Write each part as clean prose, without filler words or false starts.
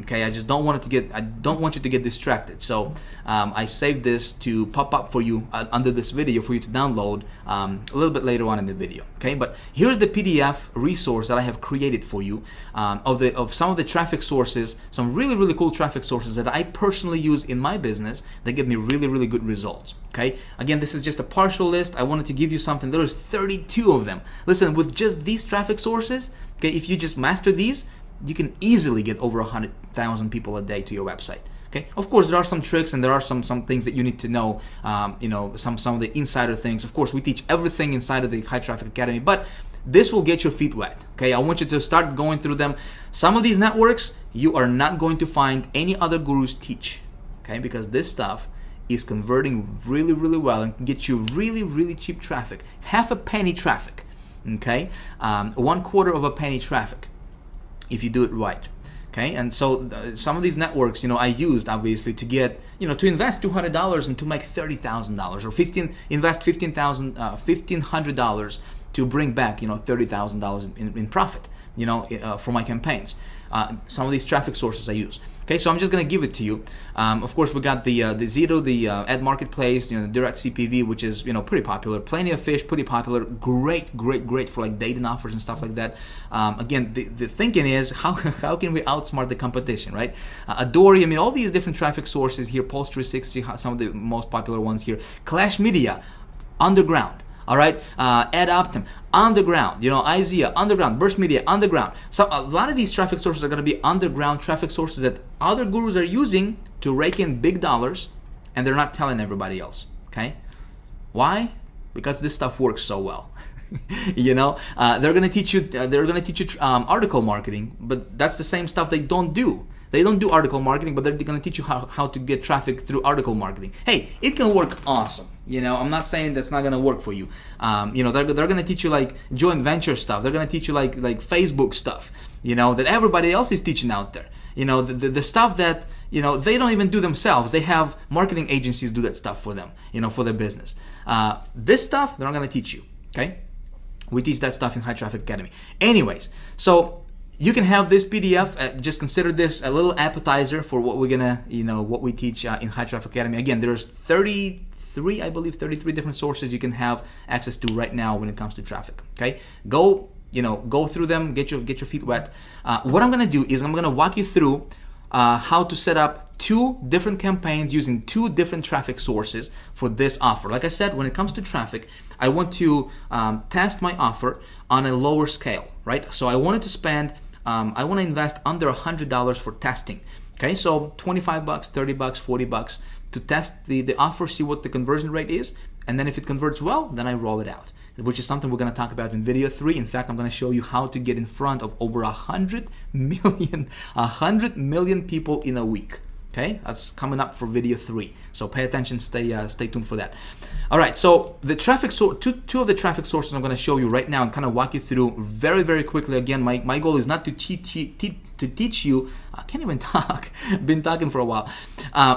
Okay, I just don't want I don't want you to get distracted. So I saved this to pop up for you under this video for you to download a little bit later on in the video. Okay, but here's the PDF resource that I have created for you of some of the traffic sources, some really cool traffic sources that I personally use in my business that give me really good results. Okay, again, this is just a partial list. I wanted to give you something. There's 32 of them. Listen, with just these traffic sources, okay, if you just master these, you can easily get over 100,000 people a day to your website. Okay, of course there are some tricks and there are some things that you need to know. You know, some of the insider things. Of course, we teach everything inside of the High Traffic Academy, but this will get your feet wet. Okay, I want you to start going through them. Some of these networks you are not going to find any other gurus teach. Okay, because this stuff is converting really well and can get you really cheap traffic. Half a penny traffic. Okay, 1/4 of a penny traffic, if you do it right. Okay, and so some of these networks, you know, I used obviously to get, you know, to invest $200 and to make $30,000, or invest $1,500 to bring back, you know, $30,000 in profit, you know, for my campaigns. Some of these traffic sources I use. Okay, so I'm just gonna give it to you. Of course, we got the Zito, the ad marketplace, you know, the direct CPV, which is, you know, pretty popular. Plenty of Fish, pretty popular. Great for like dating offers and stuff like that. Again, the thinking is how can we outsmart the competition, right? Adori, I mean, all these different traffic sources here. Post 360, some of the most popular ones here. Clash Media, underground. All right, AdOptim, underground, you know, IZEA, underground, Burst Media, underground. So a lot of these traffic sources are going to be underground traffic sources that other gurus are using to rake in big dollars, and they're not telling everybody else. Okay, why? Because this stuff works so well. You know, they're going to teach you. Article marketing, but that's the same stuff they don't do. They don't do article marketing, but they're going to teach you how to get traffic through article marketing. Hey, it can work awesome. You know, I'm not saying that's not going to work for you. You know, they're going to teach you like joint venture stuff. They're going to teach you like Facebook stuff, you know, that everybody else is teaching out there. You know, the stuff that, you know, they don't even do themselves. They have marketing agencies do that stuff for them, you know, for their business. This stuff, they're not going to teach you, okay? We teach that stuff in High Traffic Academy. Anyways, so you can have this PDF. Just consider this a little appetizer for what we're gonna, you know, what we teach in High Traffic Academy. Again, there's 33, I believe, 33 different sources you can have access to right now when it comes to traffic. Okay, go through them, get your feet wet. What I'm gonna do is I'm gonna walk you through how to set up 2 different campaigns using 2 different traffic sources for this offer. Like I said, when it comes to traffic, I want to test my offer on a lower scale, right? So I wanted to spend, I want to invest under $100 for testing. Okay, so $25, $30, $40 to test the offer, see what the conversion rate is, and then if it converts well, then I roll it out, which is something we're going to talk about in video 3. In fact, I'm going to show you how to get in front of over 100 million people in a week. Okay, that's coming up for video 3. So pay attention, stay tuned for that. All right, so the traffic two of the traffic sources I'm going to show you right now and kind of walk you through very quickly. Again, my goal is not to teach you. I can't even talk. Been talking for a while.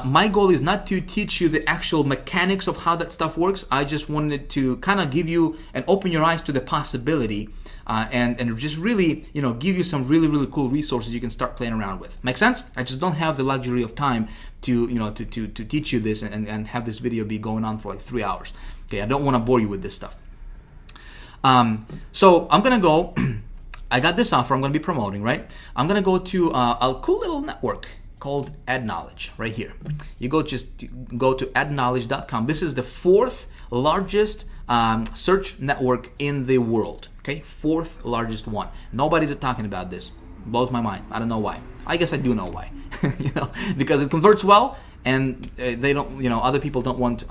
My goal is not to teach you the actual mechanics of how that stuff works. I just wanted to kind of give you and open your eyes to the possibility. And just really, you know, give you some really cool resources you can start playing around with. Make sense? I just don't have the luxury of time to, you know, to teach you this and have this video be going on for like 3 hours. Okay, I don't want to bore you with this stuff. So I'm gonna go. I got this offer I'm gonna be promoting, right? I'm gonna go to a cool little network called AdKnowledge right here. You go to adknowledge.com. This is the 4th largest search network in the world. Okay, 4th largest one. Nobody's talking about this. Blows my mind. I don't know why. I guess I do know why. You know, because it converts well, and they don't. You know, other people don't want.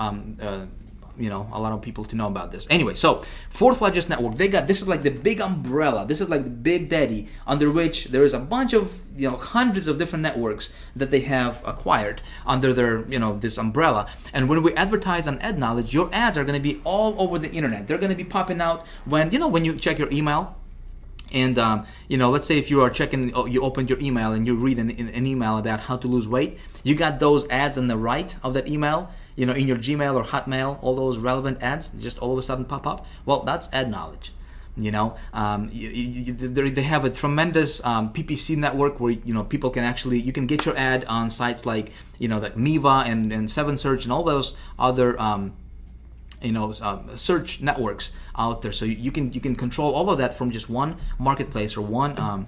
You know, a lot of people to know about this. Anyway, so 4th largest network. They got, this is like the big umbrella. This is like the big daddy under which there is a bunch of, you know, hundreds of different networks that they have acquired under their, you know, this umbrella. And when we advertise on AdKnowledge, your ads are going to be all over the internet. They're going to be popping out when, you know, when you check your email. And, you know, let's say if you are checking, you opened your email and you read an email about how to lose weight. You got those ads on the right of that email, you know, in your Gmail or Hotmail, all those relevant ads just all of a sudden pop up. Well, that's AdKnowledge. You know, they have a tremendous PPC network where people can actually, you can get your ad on sites like like Miva and 7Search and all those other search networks out there. So you can control all of that from just one marketplace or one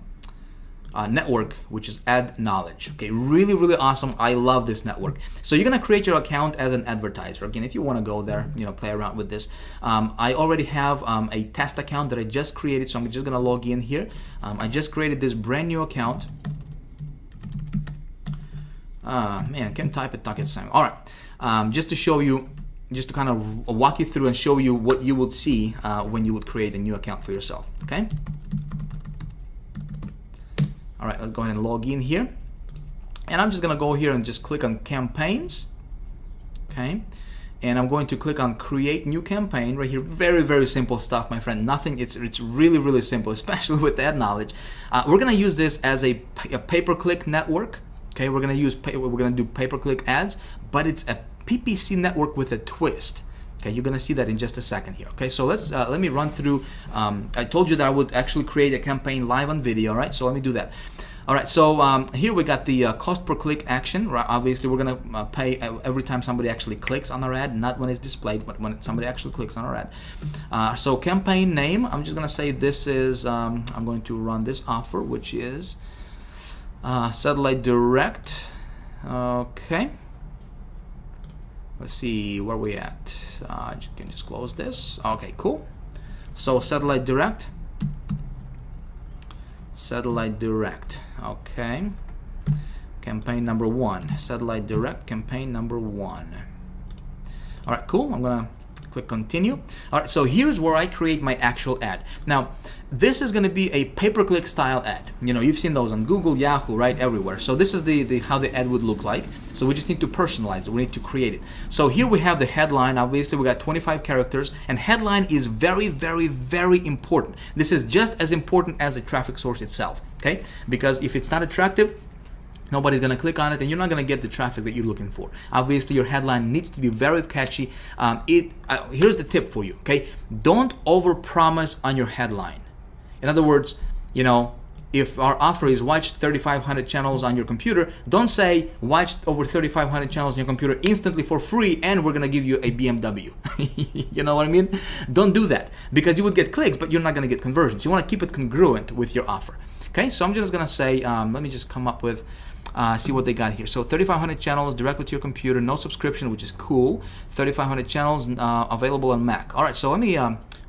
network, which is AdKnowledge. Okay, really, really awesome. I love this network. So you're gonna create your account as an advertiser. Again, if you want to go there, play around with this. I already have a test account that I just created, so I'm just gonna log in here. I just created this brand new account. Man, can't type it, talk it same. All right, just to show you, just to kind of walk you through and show you what you would see when you would create a new account for yourself. Okay. All right, let's go ahead and log in here. And I'm just gonna go here and just click on campaigns. Okay. And I'm going to click on create new campaign right here. Very, very simple stuff, my friend. Nothing, it's really, really simple, especially with AdKnowledge. We're gonna use this as a pay-per-click network. Okay, we're gonna do pay-per-click ads, but it's a PPC network with a twist. Okay, you're gonna see that in just a second here. Okay, so let me run through. I told you that I would actually create a campaign live on video, right? So let me do that. All right, so here we got the cost per click action. Right? Obviously, we're gonna pay every time somebody actually clicks on our ad, not when it's displayed, but when somebody actually clicks on our ad. So campaign name, I'm just gonna say this is. I'm going to run this offer, which is Satellite Direct. Okay. Let's see where we at. You can just close this. Okay, cool. So Satellite Direct. Satellite Direct. Okay. Campaign number 1. Satellite Direct. Campaign number 1. All right, cool. I'm gonna click continue. All right, so here's where I create my actual ad. Now, this is going to be a pay-per-click style ad. You've seen those on Google, Yahoo, right, everywhere. So this is the how the ad would look like. So we just need to personalize it. We need to create it. So here we have the headline. Obviously, we got 25 characters, and headline is very, very, very important. This is just as important as the traffic source itself. Okay, because if it's not attractive, nobody's gonna click on it, and you're not gonna get the traffic that you're looking for. Obviously, your headline needs to be very catchy. Here's the tip for you. Okay, don't overpromise on your headline. In other words, if our offer is watch 3,500 channels on your computer, don't say watch over 3,500 channels on your computer instantly for free, and we're gonna give you a BMW. You know what I mean? Don't do that, because you would get clicks, but you're not gonna get conversions. You wanna keep it congruent with your offer. Okay, so I'm just gonna say, let me just come up with, see what they got here. So 3,500 channels directly to your computer, no subscription, which is cool. 3,500 channels available on Mac. All right, so let me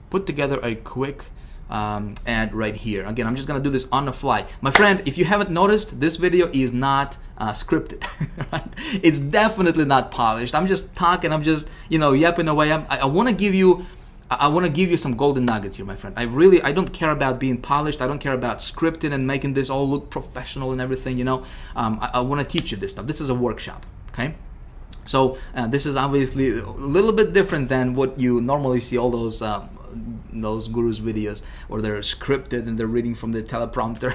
put together a quick ad right here. Again, I'm just gonna do this on the fly. My friend, if you haven't noticed, this video is not scripted. Right? It's definitely not polished. I'm just talking, I'm just yapping away. I want to give you some golden nuggets here, my friend. I don't care about being polished. I don't care about scripting and making this all look professional and everything. I want to teach you this stuff. This is a workshop. Okay. So this is obviously a little bit different than what you normally see, all those gurus videos where they're scripted and they're reading from the teleprompter,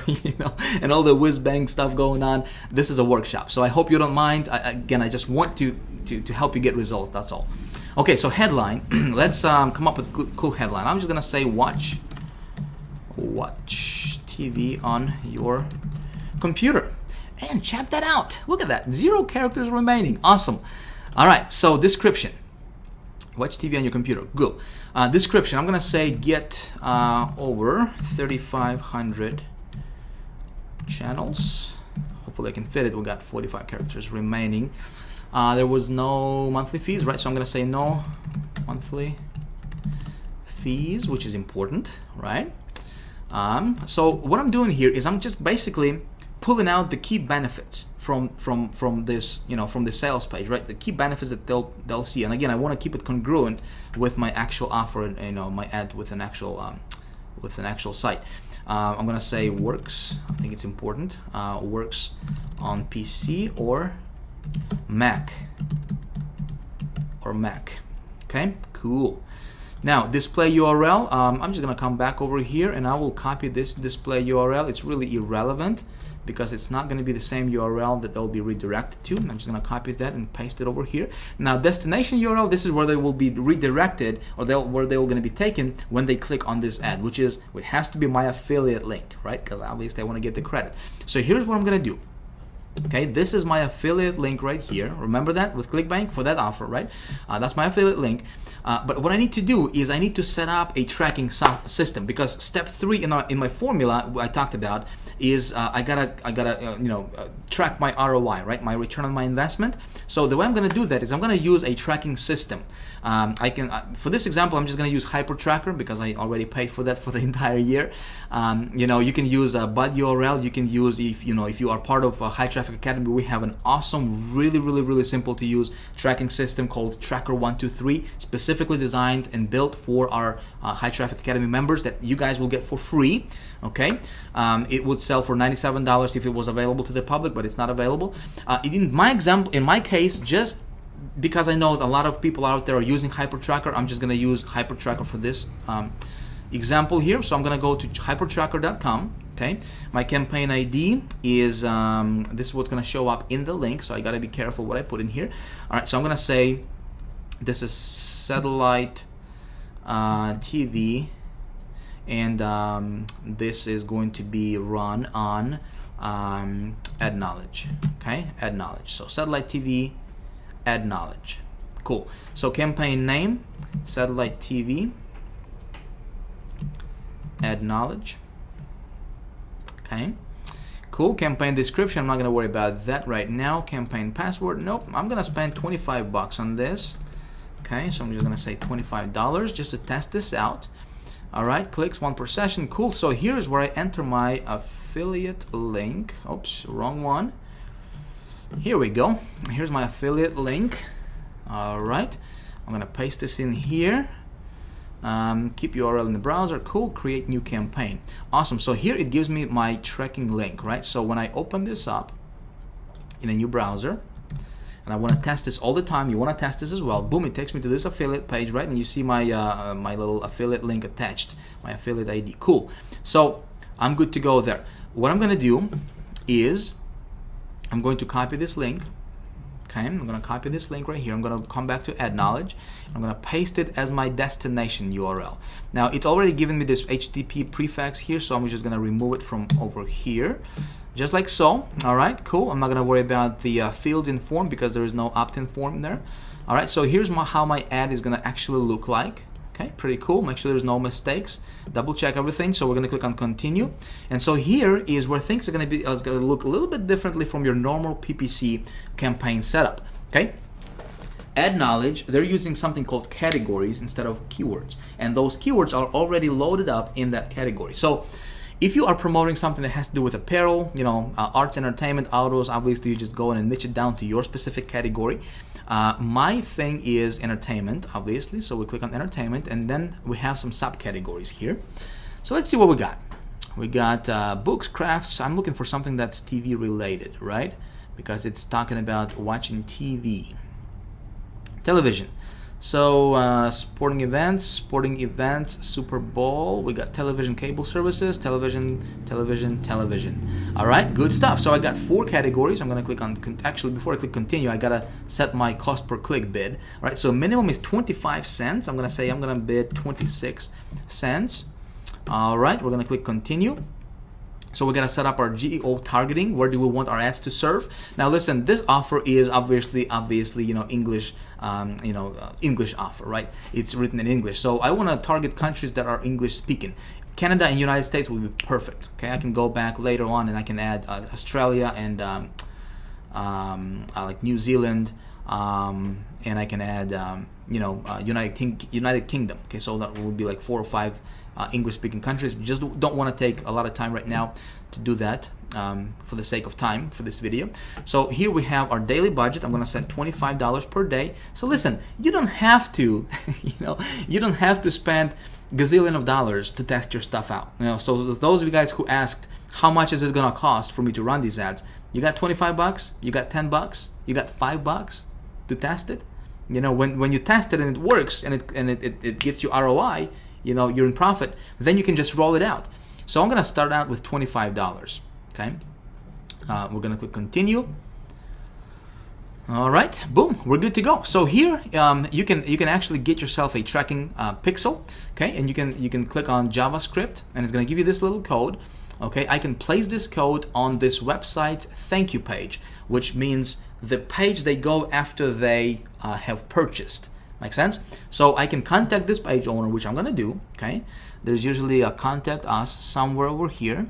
and all the whiz-bang stuff going on. This is a workshop, so I hope you don't mind. I just want to help you get results, that's all. Okay, so headline. Let's come up with a cool headline. I'm just gonna say watch TV on your computer. And check that out. Look at that. 0 characters remaining. Awesome. All right, so description. Watch TV on your computer. Good. Description. I'm going to say get over 3,500 channels. Hopefully I can fit it. We got 45 characters remaining. There was no monthly fees, right? So I'm going to say no monthly fees, which is important, right? So what I'm doing here is I'm just basically pulling out the key benefits from this, from the sales page, right? The key benefits that they'll see. And again, I want to keep it congruent with my actual offer and my ad with an actual site. I'm gonna say works. I think it's important. Works on PC or Mac. Okay, cool. Now display URL. I'm just gonna come back over here and I will copy this display URL. It's really irrelevant because it's not going to be the same URL that they'll be redirected to. I'm just going to copy that and paste it over here. Now, destination URL, this is where they will be redirected, or where they will going to be taken when they click on this ad, which it has to be my affiliate link, right? Because obviously I want to get the credit. So here's what I'm going to do. Okay, this is my affiliate link right here. Remember that with ClickBank for that offer, right? That's my affiliate link. But what I need to do is I need to set up a tracking system, because step 3 in my formula I talked about is I gotta track my ROI, right? My return on my investment. So the way I'm gonna do that is I'm gonna use a tracking system. For this example, I'm just gonna use HyperTracker because I already paid for that for the entire year. You can use Bud URL. You can use, if you are part of High Traffic Academy, we have an awesome, really simple to use tracking system called Tracker123, specifically designed and built for our High Traffic Academy members that you guys will get for free. Okay, it would sell for $97 if it was available to the public, but it's not available. In my case, just because I know a lot of people out there are using HyperTracker, I'm just going to use HyperTracker for this example here. So I'm going to go to hypertracker.com. Okay, my campaign ID is this is what's going to show up in the link, so I got to be careful what I put in here. All right, so I'm going to say this is satellite TV, and this is going to be run on Ad Knowledge. Okay, Ad Knowledge. So satellite TV, Ad Knowledge. Cool. So campaign name, satellite TV, Ad Knowledge. Okay. Cool. Campaign description, I'm not going to worry about that right now. Campaign password, nope. I'm going to spend $25 on this. Okay, so I'm just going to say $25 just to test this out. All right, clicks 1 per session. Cool. So here's where I enter my affiliate link. Oops, wrong one. Here we go. Here's my affiliate link. All right, I'm gonna paste this in here. Keep URL in the browser. Cool. Create new campaign. Awesome. So here it gives me my tracking link, right? So when I open this up in a new browser, and I want to test this all the time, you want to test this as well, boom, it takes me to this affiliate page, right? And you see my my little affiliate link attached, my affiliate ID. Cool. So I'm good to go there. What I'm going to do is I'm going to copy this link. Okay, I'm going to copy this link right here. I'm going to come back to Ad Knowledge. I'm going to paste it as my destination URL. Now, it's already given me this HTTP prefix here, so I'm just going to remove it from over here. Just like so. All right, cool. I'm not going to worry about the fields in form because there is no opt-in form there. All right, so here's how my ad is going to actually look like. Okay, pretty cool. Make sure there's no mistakes. Double check everything. So we're going to click on continue. And so here is where things are going to look a little bit differently from your normal PPC campaign setup. Okay. Ad Knowledge, they're using something called categories instead of keywords. And those keywords are already loaded up in that category. So if you are promoting something that has to do with apparel, arts, entertainment, autos, obviously you just go in and niche it down to your specific category. My thing is entertainment, obviously, so we click on entertainment, and then we have some subcategories here. So let's see what we got. We got books, crafts. I'm looking for something that's TV related, right? Because it's talking about watching TV. Television. So sporting events, Super Bowl. We got television, cable services, television. All right, good stuff. So I got 4 categories. I'm gonna click on, actually before I click continue, I gotta set my cost per click bid. All right, so minimum is 25 cents. I'm gonna bid 26 cents. All right, we're gonna click continue. So we're gonna set up our GEO targeting. Where do we want our ads to serve? Now listen, this offer is obviously English, English offer, right? It's written in English. So I want to target countries that are English speaking. Canada and United States will be perfect. Okay, I can go back later on and I can add Australia and like New Zealand, and I can add United Kingdom. Okay, so that will be like 4 or 5 English-speaking countries. Just don't want to take a lot of time right now to do that for the sake of time for this video. So here we have our daily budget. I'm going to set $25 per day. So listen, you don't have to, you don't have to spend gazillion of dollars to test your stuff out. So those of you guys who asked how much is it going to cost for me to run these ads, you got $25, you got $10, you got $5 to test it. When you test it and it works and it gets you ROI, you're in profit, then you can just roll it out. So I'm gonna start out with $25, okay? We're gonna click continue. All right, boom, we're good to go. So here you can actually get yourself a tracking pixel, okay, and you can click on JavaScript, and it's gonna give you this little code. Okay, I can place this code on this website's thank you page, which means the page they go after they have purchased. Make sense? So I can contact this page owner, which I'm gonna do. Okay, there's usually a contact us somewhere over here.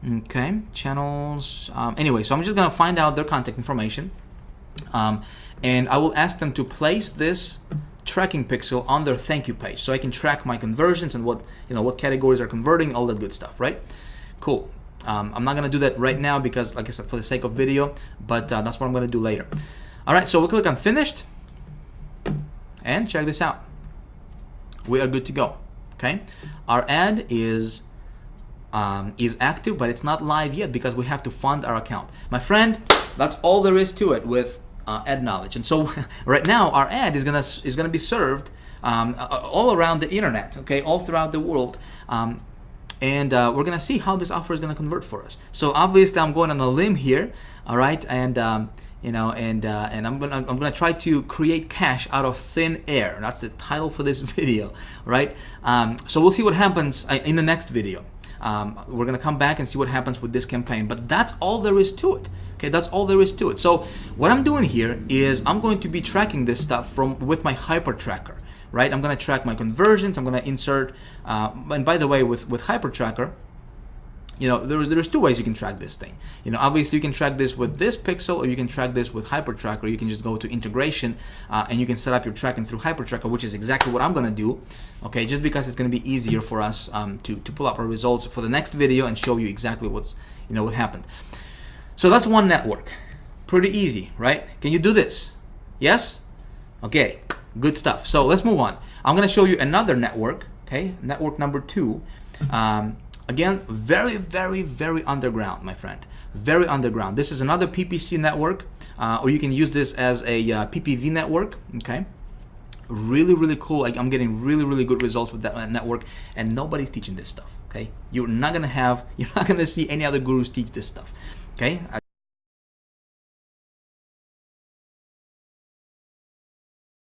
Okay, channels. Anyway, so I'm just gonna find out their contact information, and I will ask them to place this tracking pixel on their thank you page, so I can track my conversions and what categories are converting, all that good stuff, right? Cool. I'm not gonna do that right now because, like I said, for the sake of video, but that's what I'm gonna do later. All right, so we'll click on finished, and check this out. We are good to go. Okay, our ad is active, but it's not live yet because we have to fund our account. My friend, that's all there is to it with ad knowledge. And so right now our ad is gonna be served all around the internet, okay, all throughout the world, and we're gonna see how this offer is gonna convert for us. So obviously I'm going on a limb here, all right, and and I'm gonna try to create cash out of thin air. That's the title for this video, right? So we'll see what happens in the next video. We're gonna come back and see what happens with this campaign, but that's all there is to it. Okay, that's all there is to it. So what I'm doing here is I'm going to be tracking this stuff with my Hyper Tracker, right? I'm gonna track my conversions. I'm gonna insert, and by the way, with Hyper Tracker, there's two ways you can track this thing. Obviously you can track this with this pixel, or you can track this with Hyper Tracker. You can just go to integration, and you can set up your tracking through Hyper Tracker, which is exactly what I'm gonna do. Okay, just because it's gonna be easier for us to pull up our results for the next video and show you exactly what happened. So that's one network. Pretty easy, right? Can you do this? Yes? Okay, good stuff. So let's move on. I'm gonna show you another network, okay? Network number 2. Again, very, very, very underground, my friend. Very underground. This is another PPC network, or you can use this as a PPV network, okay? Really, really cool. I'm getting really, really good results with that network, and nobody's teaching this stuff, okay? You're not gonna see any other gurus teach this stuff, okay?